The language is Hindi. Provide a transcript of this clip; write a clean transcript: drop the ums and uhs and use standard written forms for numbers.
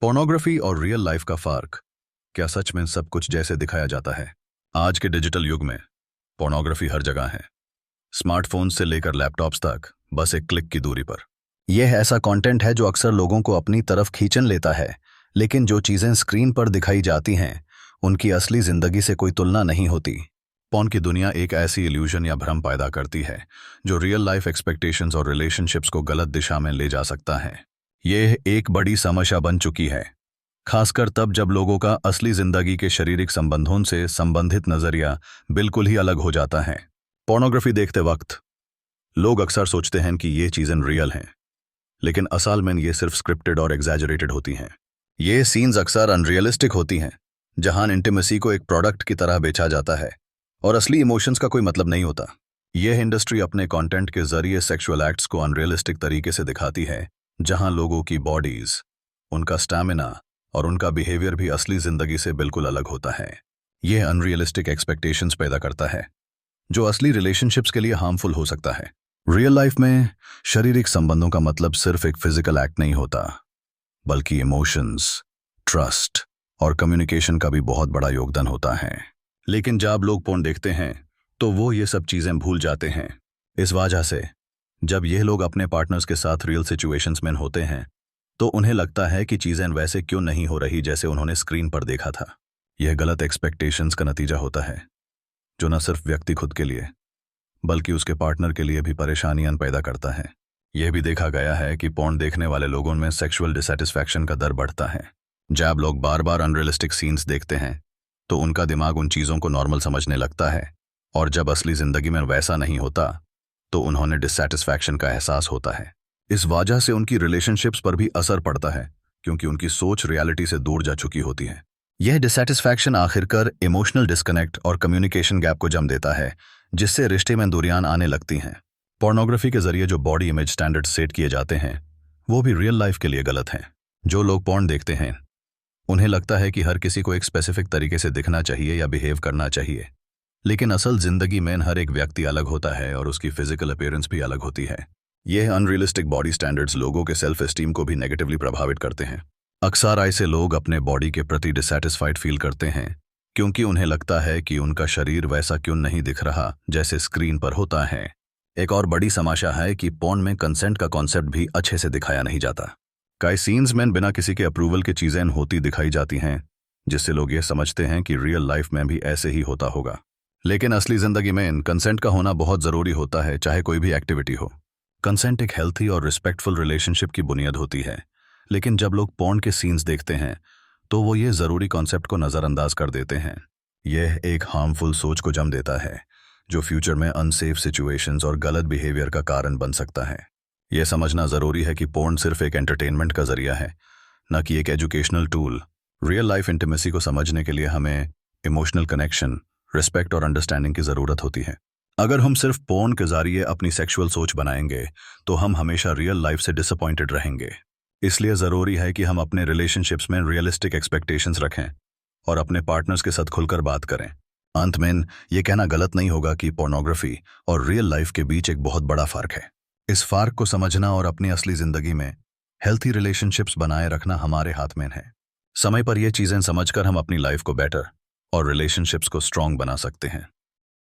पोर्नोग्राफी और रियल लाइफ का फर्क। क्या सच में सब कुछ जैसे दिखाया जाता है? आज के डिजिटल युग में पोर्नोग्राफी हर जगह है। स्मार्टफोन से लेकर लैपटॉप्स तक, बस एक क्लिक की दूरी पर। यह ऐसा कंटेंट है जो अक्सर लोगों को अपनी तरफ खींचन लेता है, लेकिन जो चीजें स्क्रीन पर दिखाई जाती हैं उनकी असली जिंदगी से कोई तुलना नहीं होती। पोर्न की दुनिया एक ऐसी इल्यूजन या भ्रम पैदा करती है जो रियल लाइफ एक्सपेक्टेशंस और रिलेशनशिप्स को गलत दिशा में ले जा सकता है। यह एक बड़ी समस्या बन चुकी है, खासकर तब जब लोगों का असली जिंदगी के शारीरिक संबंधों से संबंधित नजरिया बिल्कुल ही अलग हो जाता है। पोर्नोग्राफी देखते वक्त लोग अक्सर सोचते हैं कि ये चीजें रियल हैं, लेकिन असल में ये सिर्फ स्क्रिप्टेड और एग्जैजरेटेड होती हैं। ये सीन्स अक्सर अनरियलिस्टिक होती हैं, जहां इंटीमेसी को एक प्रोडक्ट की तरह बेचा जाता है और असली इमोशंस का कोई मतलब नहीं होता। यह इंडस्ट्री अपने कंटेंट के जरिए सेक्सुअल एक्ट्स को अनरियलिस्टिक तरीके से दिखाती है, जहां लोगों की बॉडीज, उनका स्टैमिना और उनका बिहेवियर भी असली जिंदगी से बिल्कुल अलग होता है। यह अनरियलिस्टिक एक्सपेक्टेशंस पैदा करता है जो असली रिलेशनशिप्स के लिए हार्मफुल हो सकता है। रियल लाइफ में शारीरिक संबंधों का मतलब सिर्फ एक फिजिकल एक्ट नहीं होता, बल्कि इमोशंस, ट्रस्ट और कम्युनिकेशन का भी बहुत बड़ा योगदान होता है। लेकिन जब लोग पोर्न देखते हैं तो वो ये सब चीजें भूल जाते हैं। इस वजह से जब ये लोग अपने पार्टनर्स के साथ रियल सिचुएशंस में होते हैं तो उन्हें लगता है कि चीजें वैसे क्यों नहीं हो रही जैसे उन्होंने स्क्रीन पर देखा था। यह गलत एक्सपेक्टेशंस का नतीजा होता है, जो न सिर्फ व्यक्ति खुद के लिए बल्कि उसके पार्टनर के लिए भी परेशानियां पैदा करता है। यह भी देखा गया है कि पोर्न देखने वाले लोगों में सेक्सुअल डिसैटिस्फैक्शन का दर बढ़ता है। जब लोग बार बार अनरियलिस्टिक सीन्स देखते हैं तो उनका दिमाग उन चीज़ों को नॉर्मल समझने लगता है, और जब असली जिंदगी में वैसा नहीं होता तो उन्होंने डिससैटिस्फैक्शन का एहसास होता है। इस वजह से उनकी रिलेशनशिप्स पर भी असर पड़ता है, क्योंकि उनकी सोच रियलिटी से दूर जा चुकी होती है। यह डिससैटिस्फैक्शन आखिरकार इमोशनल डिस्कनेक्ट और कम्युनिकेशन गैप को जन्म देता है, जिससे रिश्ते में दूरियां आने लगती हैं। पोर्नोग्राफी के जरिए जो बॉडी इमेज स्टैंडर्ड सेट किए जाते हैं वो भी रियल लाइफ के लिए गलत हैं। जो लोग पोर्न देखते हैं उन्हें लगता है कि हर किसी को एक स्पेसिफिक तरीके से दिखना चाहिए या बिहेव करना चाहिए, लेकिन असल जिंदगी में हर एक व्यक्ति अलग होता है और उसकी फिजिकल अपीयरेंस भी अलग होती है। यह अनरियलिस्टिक बॉडी स्टैंडर्ड्स लोगों के सेल्फ एस्टीम को भी नेगेटिवली प्रभावित करते हैं। अक्सर ऐसे लोग अपने बॉडी के प्रति डिससैटिस्फाइड फील करते हैं, क्योंकि उन्हें लगता है कि उनका शरीर वैसा क्यों नहीं दिख रहा जैसे स्क्रीन पर होता है। एक और बड़ी समस्या है कि पोर्न में कंसेंट का कॉन्सेप्ट भी अच्छे से दिखाया नहीं जाता। कई सीन्स में बिना किसी के अप्रूवल के चीजें होती दिखाई जाती हैं, जिससे लोग ये समझते हैं कि रियल लाइफ में भी ऐसे ही होता होगा। लेकिन असली जिंदगी में कंसेंट का होना बहुत जरूरी होता है, चाहे कोई भी एक्टिविटी हो। कंसेंट एक हेल्थी और रिस्पेक्टफुल रिलेशनशिप की बुनियाद होती है, लेकिन जब लोग पोर्न के सीन्स देखते हैं तो वो ये जरूरी कॉन्सेप्ट को नजरअंदाज कर देते हैं। यह एक हार्मफुल सोच को जन्म देता है, जो फ्यूचर में अनसेफ सिचुएशंस और गलत बिहेवियर का कारण बन सकता है। यह समझना जरूरी है कि पोर्न सिर्फ एक एंटरटेनमेंट का जरिया है, न कि एक educational tool. Real life intimacy को समझने के लिए हमें इमोशनल कनेक्शन, रिस्पेक्ट और अंडरस्टैंडिंग की जरूरत होती है। अगर हम सिर्फ पोर्न के जरिए अपनी सेक्सुअल सोच बनाएंगे तो हम हमेशा रियल लाइफ से डिसअपॉइंटेड रहेंगे। इसलिए जरूरी है कि हम अपने रिलेशनशिप्स में रियलिस्टिक एक्सपेक्टेशंस रखें और अपने पार्टनर्स के साथ खुलकर बात करें। अंत में यह कहना गलत नहीं होगा कि पोर्नोग्राफी और रियल लाइफ के बीच एक बहुत बड़ा फर्क है। इस फर्क को समझना और अपनी असली जिंदगी में हेल्थी रिलेशनशिप्स बनाए रखना हमारे हाथ में है। समय पर यह चीजें समझकर हम अपनी लाइफ को बेटर और रिलेशनशिप्स को स्ट्रांग बना सकते हैं।